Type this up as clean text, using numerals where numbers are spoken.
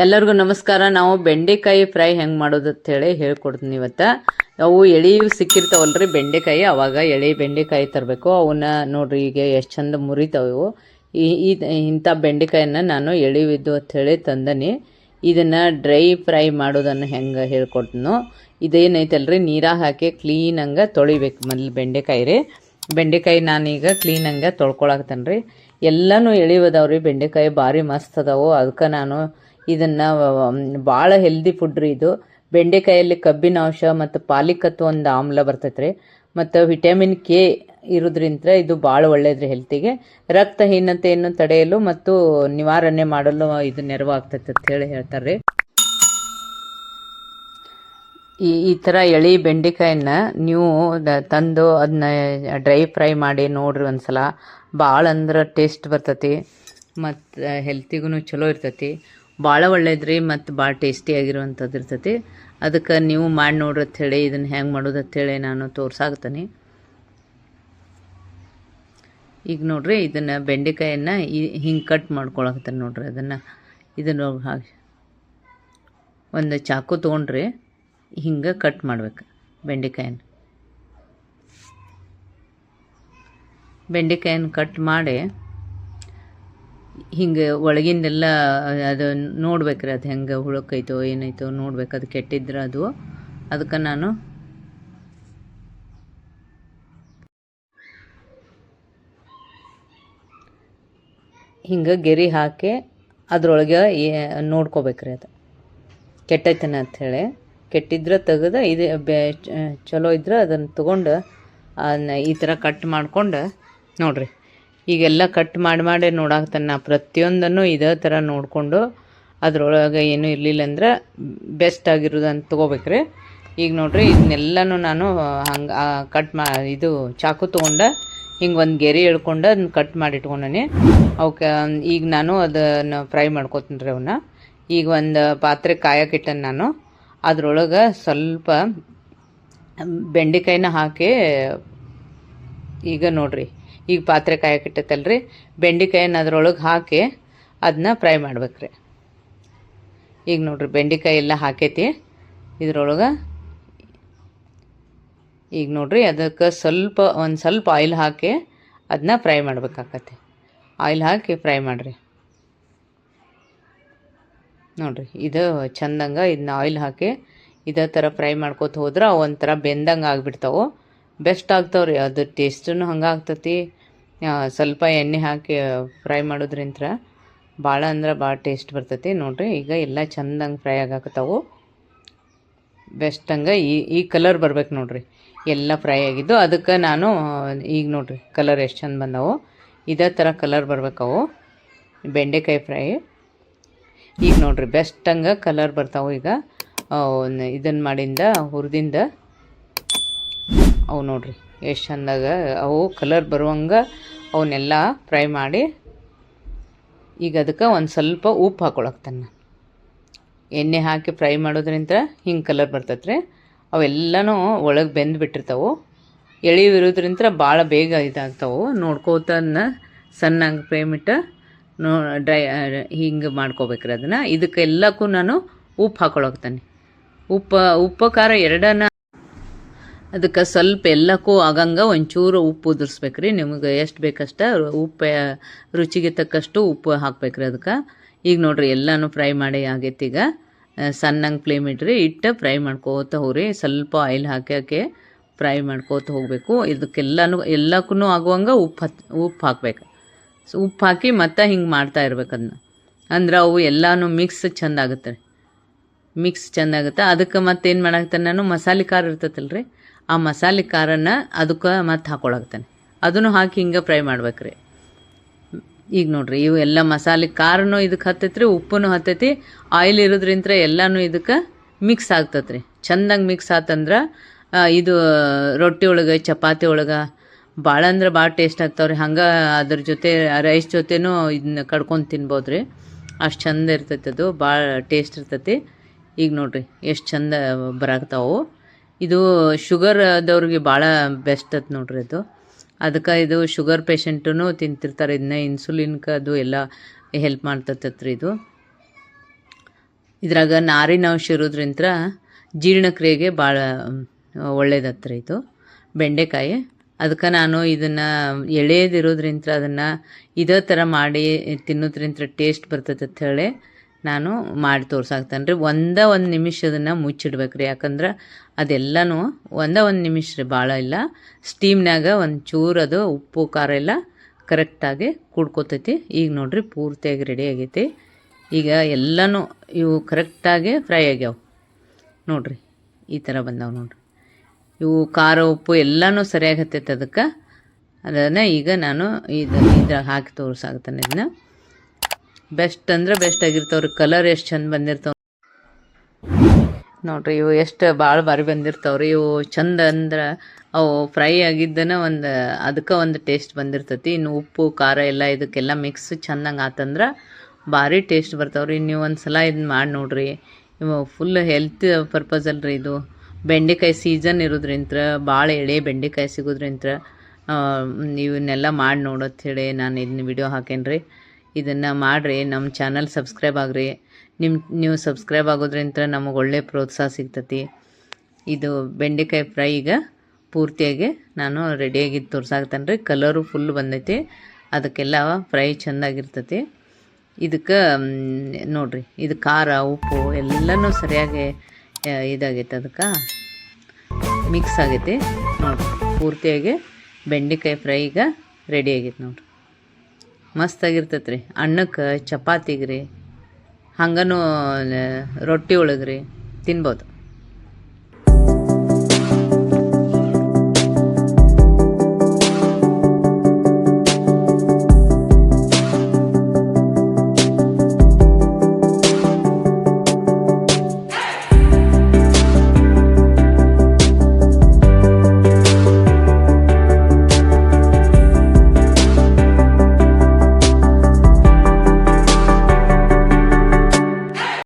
ಎಲ್ಲರಿಗೂ ನಮಸ್ಕಾರ. ನಾವು ಬೆಂಡೆಕಾಯಿ ಫ್ರೈ ಹೆಂಗೆ ಮಾಡೋದು ಅಂತೇಳಿ ಹೇಳ್ಕೊಡ್ತೀನಿ ಇವತ್ತು. ಅವು ಎಳಿ ಸಿಕ್ಕಿರ್ತಾವಲ್ರಿ ಬೆಂಡೆಕಾಯಿ, ಅವಾಗ ಎಳಿ ಬೆಂಡೆಕಾಯಿ ತರಬೇಕು. ಅವನ್ನ ನೋಡ್ರಿ ಈಗ ಎಷ್ಟು ಚಂದ ಮುರಿತಾವೆ ಇವು. ಇಂಥ ಬೆಂಡೆಕಾಯಿನ ನಾನು ಎಳಿವಿದ್ದು ಅಂಥೇಳಿ ತಂದನಿ. ಇದನ್ನು ಡ್ರೈ ಫ್ರೈ ಮಾಡೋದನ್ನು ಹೆಂಗೆ ಹೇಳ್ಕೊಡ್ತೀನೋ. ಇದೇನೈತಲ್ರಿ ನೀರಾಗ ಹಾಕಿ ಕ್ಲೀನಂಗೆ ತೊಳಿಬೇಕು ಮೊದಲು ಬೆಂಡೆಕಾಯಿ ನಾನೀಗ ಕ್ಲೀನಂಗೆ ತೊಳ್ಕೊಳಕ್ತೇನೆ ರೀ. ಎಲ್ಲನೂ ಎಳಿವದಾವ್ರಿ ಬೆಂಡೆಕಾಯಿ ಭಾರಿ ಮಸ್ತ್ ಅದಾವು. ಅದಕ್ಕೆ ನಾನು ಇದನ್ನು ಭಾಳ ಹೆಲ್ದಿ ಫುಡ್ ರೀ ಇದು. ಬೆಂಡೆಕಾಯಲ್ಲಿ ಕಬ್ಬಿನ ಅಂಶ ಮತ್ತು ಪಾಲಿಕತ್ತು ಒಂದು ಆಮ್ಲ ಬರ್ತೈತೆ ರೀ, ಮತ್ತು ವಿಟಮಿನ್ ಕೆ ಇರೋದ್ರಿಂದ ಇದು ಭಾಳ ಒಳ್ಳೇದ್ರಿ ಹೆಲ್ತಿಗೆ. ರಕ್ತಹೀನತೆಯನ್ನು ತಡೆಯಲು ಮತ್ತು ನಿವಾರಣೆ ಮಾಡಲು ಇದು ನೆರವಾಗ್ತೈತೆ ಅಂತ ಹೇಳಿ ಹೇಳ್ತಾರೆ ರೀ. ಈ ಥರ ಎಳಿ ಬೆಂಡೆಕಾಯನ್ನ ನೀವು ತಂದು ಅದನ್ನ ಡ್ರೈ ಫ್ರೈ ಮಾಡಿ ನೋಡ್ರಿ ಒಂದ್ಸಲ. ಭಾಳ ಅಂದ್ರೆ ಟೇಸ್ಟ್ ಬರ್ತೈತಿ ಮತ್ತು ಹೆಲ್ತಿಗೂ ಚಲೋ ಇರ್ತೈತಿ. ಭಾಳ ಒಳ್ಳೇದ್ರಿ ಮತ್ತು ಭಾಳ ಟೇಸ್ಟಿಯಾಗಿರುವಂಥದ್ದು ಇರ್ತೈತಿ. ಅದಕ್ಕೆ ನೀವು ಮಾಡಿ ನೋಡ್ರಿ ಅಂಥೇಳಿ ಇದನ್ನು ಹೆಂಗೆ ಮಾಡೋದು ಅಂಥೇಳಿ ನಾನು ತೋರ್ಸಾಕ್ತೀನಿ. ಈಗ ನೋಡ್ರಿ ಇದನ್ನು ಬೆಂಡೆಕಾಯನ್ನು ಹಿಂಗೆ ಕಟ್ ಮಾಡ್ಕೊಳಕತ್ತೀನಿ ನೋಡ್ರಿ. ಇದನ್ನು ಹಾಕಿ ಒಂದು ಚಾಕು ತೊಗೊಂಡ್ರಿ ಹಿಂಗೆ ಕಟ್ ಮಾಡ್ಬೇಕು ಬೆಂಡೆಕಾಯನ್ನು ಕಟ್ ಮಾಡಿ ಹಿಂಗೆ ಒಳಗಿಂದೆಲ್ಲ ಅದು ನೋಡ್ಬೇಕ್ರಿ, ಅದು ಹೆಂಗೆ ಹುಳಕ್ಕೈತೋ ಏನೈತೋ ನೋಡ್ಬೇಕು. ಅದು ಕೆಟ್ಟಿದ್ರೆ ಅದಕ್ಕೆ ನಾನು ಹಿಂಗೆ ಗೆರಿ ಹಾಕಿ ಅದ್ರೊಳಗೆ ನೋಡ್ಕೋಬೇಕ್ರಿ ಅದು ಕೆಟ್ಟೈತನ ಅಂಥೇಳಿ. ಕೆಟ್ಟಿದ್ರೆ ತೆಗೆದು ಇದು ಚಲೋ ಇದ್ರೆ ಅದನ್ನು ತೊಗೊಂಡು ಅದನ್ನ ಈ ಥರ ಕಟ್ ಮಾಡ್ಕೊಂಡು ನೋಡ್ರಿ. ಈಗೆಲ್ಲ ಕಟ್ ಮಾಡಿ ನೋಡಾಕ್ತಾನೆ ನಾ ಪ್ರತಿಯೊಂದನ್ನು ಇದೇ ಥರ ನೋಡಿಕೊಂಡು ಅದ್ರೊಳಗೆ ಏನೂ ಇರಲಿಲ್ಲ ಅಂದ್ರೆ ಬೆಸ್ಟ್ ಆಗಿರೋದನ್ನು ತೊಗೋಬೇಕ್ರಿ. ಈಗ ನೋಡ್ರಿ ಇದನ್ನೆಲ್ಲನೂ ನಾನು ಹಂಗೆ ಇದು ಚಾಕು ತೊಗೊಂಡು ಹಿಂಗೆ ಒಂದು ಗೆರೆ ಎಳ್ಕೊಂಡು ಅದನ್ನ ಕಟ್ ಮಾಡಿ ಇಟ್ಕೊಂಡೀನಿ. ಅವಕ್ಕೆ ಈಗ ನಾನು ಅದನ್ನು ಫ್ರೈ ಮಾಡ್ಕೊತೀನಿ ರೀ ಅವನ್ನ. ಈಗ ಒಂದು ಪಾತ್ರೆ ಕಾಯಕ್ಕಿಟ್ಟನು ನಾನು. ಅದ್ರೊಳಗೆ ಸ್ವಲ್ಪ ಬೆಂಡೆಕಾಯಿನ ಹಾಕಿ ಈಗ ನೋಡ್ರಿ ಈಗ ಪಾತ್ರೆ ಕಾಯಕ್ಕಿಟ್ಟೈತಲ್ರಿ, ಬೆಂಡೆಕಾಯಿನ ಅದ್ರೊಳಗೆ ಹಾಕಿ ಅದನ್ನ ಫ್ರೈ ಮಾಡ್ಬೇಕ್ರಿ. ಈಗ ನೋಡ್ರಿ ಬೆಂಡೆಕಾಯಿ ಎಲ್ಲ ಹಾಕೈತಿ ಇದ್ರೊಳಗೆ. ಈಗ ನೋಡ್ರಿ ಅದಕ್ಕೆ ಒಂದು ಸ್ವಲ್ಪ ಆಯಿಲ್ ಹಾಕಿ ಅದನ್ನ ಫ್ರೈ ಮಾಡ್ಬೇಕಾಕತಿ. ಆಯಿಲ್ ಹಾಕಿ ಫ್ರೈ ಮಾಡಿರಿ ನೋಡ್ರಿ. ಇದು ಚಂದಂಗೆ ಇದನ್ನ ಆಯಿಲ್ ಹಾಕಿ ಇದೇ ಥರ ಫ್ರೈ ಮಾಡ್ಕೋತ ಹೋದ್ರೆ ಅವು ಒಂಥರ ಬೆಂದಂಗೆ ಆಗಿಬಿಡ್ತಾವೆ. ಬೆಸ್ಟ್ ಆಗ್ತಾವ್ರಿ. ಅದು ಟೇಸ್ಟೂ ಹಂಗೆ ಆಗ್ತೈತಿ. ಸ್ವಲ್ಪ ಎಣ್ಣೆ ಹಾಕಿ ಫ್ರೈ ಮಾಡೋದ್ರಿಂತ ಭಾಳ ಅಂದ್ರೆ ಭಾಳ ಟೇಸ್ಟ್ ಬರ್ತೈತಿ ನೋಡ್ರಿ. ಈಗ ಎಲ್ಲ ಚಂದಂಗೆ ಫ್ರೈ ಆಗಾಕತ್ತಾವು ಬೆಸ್ಟಂಗೆ. ಈ ಕಲರ್ ಬರ್ಬೇಕು ನೋಡ್ರಿ, ಎಲ್ಲ ಫ್ರೈ ಆಗಿದ್ದು. ಅದಕ್ಕೆ ನಾನು ಈಗ ನೋಡ್ರಿ ಕಲರ್ ಎಷ್ಟು ಚಂದ ಬಂದವು. ಇದೇ ಥರ ಕಲರ್ ಬರ್ಬೇಕವು ಬೆಂಡೆಕಾಯಿ ಫ್ರೈ. ಈಗ ನೋಡ್ರಿ ಬೆಸ್ಟಂಗೆ ಕಲರ್ ಬರ್ತಾವೆ. ಈಗ ಇದನ್ನು ಮಾಡಿಂದ ಹುರಿದಿಂದ ಅವು ನೋಡ್ರಿ ಎಷ್ಟು ಚಂದಾಗ ಅವು ಕಲರ್ ಬರುವಂಗೆ ಅವನ್ನೆಲ್ಲ ಫ್ರೈ ಮಾಡಿ ಈಗ ಅದಕ್ಕೆ ಒಂದು ಸ್ವಲ್ಪ ಉಪ್ಪು ಹಾಕೊಳಕ್ತಾನೆ. ಎಣ್ಣೆ ಹಾಕಿ ಫ್ರೈ ಮಾಡೋದ್ರಿಂದ ಹಿಂಗೆ ಕಲರ್ ಬರ್ತೈತೆ ರೀ. ಅವೆಲ್ಲನೂ ಒಳಗೆ ಬೆಂದು ಬಿಟ್ಟಿರ್ತಾವೆ. ಎಳಿವಿರೋದ್ರಿಂದ ಭಾಳ ಬೇಗ ಇದಾಗ್ತಾವೆ. ನೋಡ್ಕೋತನ್ನ ಸಣ್ಣಗೆ ಫ್ರೇಮ್ ಇಟ್ಟು ಹಿಂಗೆ ಮಾಡ್ಕೋಬೇಕ್ರಿ ಅದನ್ನು. ಇದಕ್ಕೆಲ್ಲಕ್ಕೂ ನಾನು ಉಪ್ಪು ಹಾಕೊಳಕ್ತಾನೆ. ಉಪ್ಪು ಖಾರ ಎರಡನ್ನ ಅದಕ್ಕೆ ಸ್ವಲ್ಪ ಎಲ್ಲಕ್ಕೂ ಆಗಂಗೆ ಒಂಚೂರು ಉಪ್ಪು ಉದುರಿಸ್ಬೇಕ್ರಿ. ನಿಮಗೆ ಎಷ್ಟು ಬೇಕಷ್ಟ ಉಪ್ಪು ರುಚಿಗೆ ತಕ್ಕಷ್ಟು ಉಪ್ಪು ಹಾಕ್ಬೇಕ್ರಿ ಅದಕ್ಕೆ. ಈಗ ನೋಡ್ರಿ ಎಲ್ಲನೂ ಫ್ರೈ ಮಾಡಿ ಆಗೈತಿ. ಈಗ ಸಣ್ಣಂಗೆ ಫ್ಲೇಮ್ ಇಟ್ಟು ಫ್ರೈ ಮಾಡ್ಕೋತ ಹೋಗ್ರಿ. ಸ್ವಲ್ಪ ಆಯಿಲ್ ಹಾಕಿ ಫ್ರೈ ಮಾಡ್ಕೋತ ಹೋಗಬೇಕು. ಎಲ್ಲಕ್ಕೂ ಆಗುವಂಗೆ ಉಪ್ಪು ಹಾಕ್ಬೇಕು. ಉಪ್ಪು ಹಾಕಿ ಮತ್ತೆ ಹಿಂಗೆ ಮಾಡ್ತಾ ಇರ್ಬೇಕು ಅದನ್ನ. ಅಂದ್ರೆ ಅವು ಎಲ್ಲನೂ ಮಿಕ್ಸ್ ಚೆಂದ ಆಗುತ್ತೆ. ಅದಕ್ಕೆ ಮತ್ತೇನು ಮಾಡಾಕ್ತಾನೆ ನಾನು, ಮಸಾಲೆ ಖಾರ ಇರ್ತೈತಲ್ರಿ, ಆ ಮಸಾಲೆ ಖಾರನ ಅದಕ್ಕೆ ಮತ್ತೆ ಹಾಕೊಳಕ್ತಾನೆ. ಅದನ್ನು ಹಾಕಿ ಹಿಂಗೆ ಫ್ರೈ ಮಾಡ್ಬೇಕ್ರಿ. ಈಗ ನೋಡ್ರಿ ಇವು ಎಲ್ಲ ಮಸಾಲೆ ಖಾರನೂ ಇದಕ್ಕೆ ಹತ್ತೈತಿ ರೀ, ಉಪ್ಪೂ ಹತ್ತೈತಿ. ಆಯಿಲ್ ಇರೋದ್ರಿಂದ ಎಲ್ಲನೂ ಇದಕ್ಕೆ ಮಿಕ್ಸ್ ಆಗ್ತೈತೆ ರೀ. ಚೆಂದಂಗೆ ಮಿಕ್ಸ್ ಆತಂದ್ರೆ ಇದು ರೊಟ್ಟಿ ಒಳಗೆ ಚಪಾತಿ ಒಳಗೆ ಭಾಳ ಅಂದ್ರೆ ಭಾಳ ಟೇಸ್ಟ್ ಆಗ್ತಾವ್ರಿ. ಹಂಗೆ ಅದ್ರ ಜೊತೆ ರೈಸ್ ಜೊತೆನೂ ಇದನ್ನ ಕಡ್ಕೊಂಡು ತಿನ್ಬೋದು ರೀ. ಅಷ್ಟು ಚಂದ ಇರ್ತೈತೆ ಅದು, ಭಾಳ ಟೇಸ್ಟ್ ಇರ್ತೈತಿ. ಈಗ ನೋಡ್ರಿ ಎಷ್ಟು ಚಂದ ಬರಾಕ್ತಾವು. ಇದು ಶುಗರ್ ಆದವ್ರಿಗೆ ಭಾಳ ಬೆಸ್ಟ್ ಅದು ನೋಡ್ರಿ ಅದು. ಅದಕ್ಕೆ ಇದು ಶುಗರ್ ಪೇಷಂಟೂ ತಿಂತಿರ್ತಾರೆ ಇದನ್ನ. ಇನ್ಸುಲಿನ್ಗೆ ಅದು ಎಲ್ಲ ಹೆಲ್ಪ್ ಮಾಡ್ತೈತ್ರಿ ಇದು. ಇದ್ರಾಗ ನಾರಿನ ಅಂಶ ಇರೋದ್ರಿಂದ ಜೀರ್ಣಕ್ರಿಯೆಗೆ ಭಾಳ ಒಳ್ಳೇದತ್ರ ಇದು ಬೆಂಡೆಕಾಯಿ. ಅದಕ್ಕೆ ನಾನು ಇದನ್ನು ಎಳೆಯದಿರೋದ್ರಿಂದ ಅದನ್ನು ಇದೇ ಥರ ಮಾಡಿ ತಿನ್ನೋದ್ರಿಂದ ಟೇಸ್ಟ್ ಬರ್ತೈತೆ ಅಂತ ಹೇಳಿ ನಾನು ಮಾಡಿ ತೋರ್ಸಾಕ್ತೇನೆ ರೀ. ಒಂದು ನಿಮಿಷ ಅದನ್ನು ಮುಚ್ಚಿಡ್ಬೇಕು ರೀ, ಯಾಕಂದ್ರೆ ಅದೆಲ್ಲನೂ ಒಂದು ನಿಮಿಷ ರೀ, ಭಾಳ ಇಲ್ಲ. ಸ್ಟೀಮ್ನಾಗ ಒಂದು ಚೂರು ಅದು ಉಪ್ಪು ಖಾರ ಎಲ್ಲ ಕರೆಕ್ಟಾಗಿ ಕುಡ್ಕೋತೈತಿ. ಈಗ ನೋಡಿರಿ ಪೂರ್ತಿಯಾಗಿ ರೆಡಿ ಆಗೈತಿ. ಈಗ ಎಲ್ಲನೂ ಇವು ಕರೆಕ್ಟಾಗಿ ಫ್ರೈ ಆಗ್ಯಾವ ನೋಡಿರಿ, ಈ ಥರ ಬಂದಾವೆ ನೋಡಿರಿ. ಇವು ಖಾರ ಉಪ್ಪು ಎಲ್ಲನೂ ಸರಿಯಾಗಿ ಹತ್ತೈತೆ ಅದಕ್ಕೆ. ಅದನ್ನು ಈಗ ನಾನು ಇದ್ರಾಗ ಹಾಕಿ ತೋರ್ಸಾಕ್ತಾನೆ. ಇದನ್ನ ಬೆಸ್ಟ್ ಅಂದ್ರೆ ಬೆಸ್ಟ್ ಆಗಿರ್ತಾವ್ರಿ. ಕಲರ್ ಎಷ್ಟು ಚಂದ ಬಂದಿರ್ತಾವೆ ನೋಡಿರಿ. ಇವು ಎಷ್ಟು ಭಾಳ ಬಾರಿ ಬಂದಿರ್ತಾವ್ರಿ. ಇವು ಚಂದ ಅಂದ್ರೆ ಅವು ಫ್ರೈ ಆಗಿದ್ದನ ಅದಕ್ಕೆ ಒಂದು ಟೇಸ್ಟ್ ಬಂದಿರ್ತೈತಿ. ಇನ್ನು ಉಪ್ಪು ಖಾರ ಎಲ್ಲ ಇದಕ್ಕೆಲ್ಲ ಮಿಕ್ಸ್ ಚಂದಂಗೆ ಆತಂದ್ರೆ ಭಾರಿ ಟೇಸ್ಟ್ ಬರ್ತಾವ್ರಿ. ನೀವು ಒಂದು ಸಲ ಇದನ್ನ ಮಾಡಿ ನೋಡಿರಿ. ಇವು ಫುಲ್ ಹೆಲ್ತ್ ಪರ್ಪಸ್ ಅಲ್ರಿ. ಇದು ಬೆಂಡೆಕಾಯಿ ಸೀಸನ್ ಇರೋದ್ರಿಂದ ಭಾಳ ಎಳೆ ಬೆಂಡೆಕಾಯಿ ಸಿಗೋದ್ರಿಂದ ಇವನ್ನೆಲ್ಲ ಮಾಡಿ ನೋಡೋದು ಹೇಳಿ ನಾನು ಇದನ್ನ ವಿಡಿಯೋ ಹಾಕೇನಿ ರೀ. ಇದನ್ನು ಮಾಡಿರಿ, ನಮ್ಮ ಚಾನಲ್ ಸಬ್ಸ್ಕ್ರೈಬ್ ಆಗಿರಿ. ನೀವು ಸಬ್ಸ್ಕ್ರೈಬ್ ಆಗೋದ್ರಿಂದ ನಮಗೆ ಒಳ್ಳೆ ಪ್ರೋತ್ಸಾಹ ಸಿಗ್ತತಿ. ಇದು ಬೆಂಡೆಕಾಯಿ ಫ್ರೈ ಈಗ ಪೂರ್ತಿಯಾಗಿ ನಾನು ರೆಡಿಯಾಗಿ ತೋರ್ಸಾಕ್ತೇನೆ ರೀ. ಕಲರು ಫುಲ್ ಬಂದೈತಿ, ಅದಕ್ಕೆಲ್ಲ ಫ್ರೈ ಚೆಂದಾಗಿರ್ತತಿ. ಇದಕ್ಕೆ ನೋಡಿರಿ, ಇದು ಖಾರ ಉಪ್ಪು ಎಲ್ಲನೂ ಸರಿಯಾಗಿ ಇದಾಗೈತೆ, ಅದಕ್ಕೆ ಮಿಕ್ಸ್ ಆಗೈತಿ ನೋಡಿರಿ. ಪೂರ್ತಿಯಾಗಿ ಬೆಂಡೆಕಾಯಿ ಫ್ರೈ ಈಗ ರೆಡಿ ಆಗೈತೆ ನೋಡಿರಿ. ಮಸ್ತಾಗಿರ್ತೈತೆ ರೀ. ಅನ್ನಕ್ಕೆ ಚಪಾತಿಗೆ ರೀ, ಹಂಗನೂ ರೊಟ್ಟಿ ಒಳಗೆ ರೀ ತಿನ್ಬೋದು.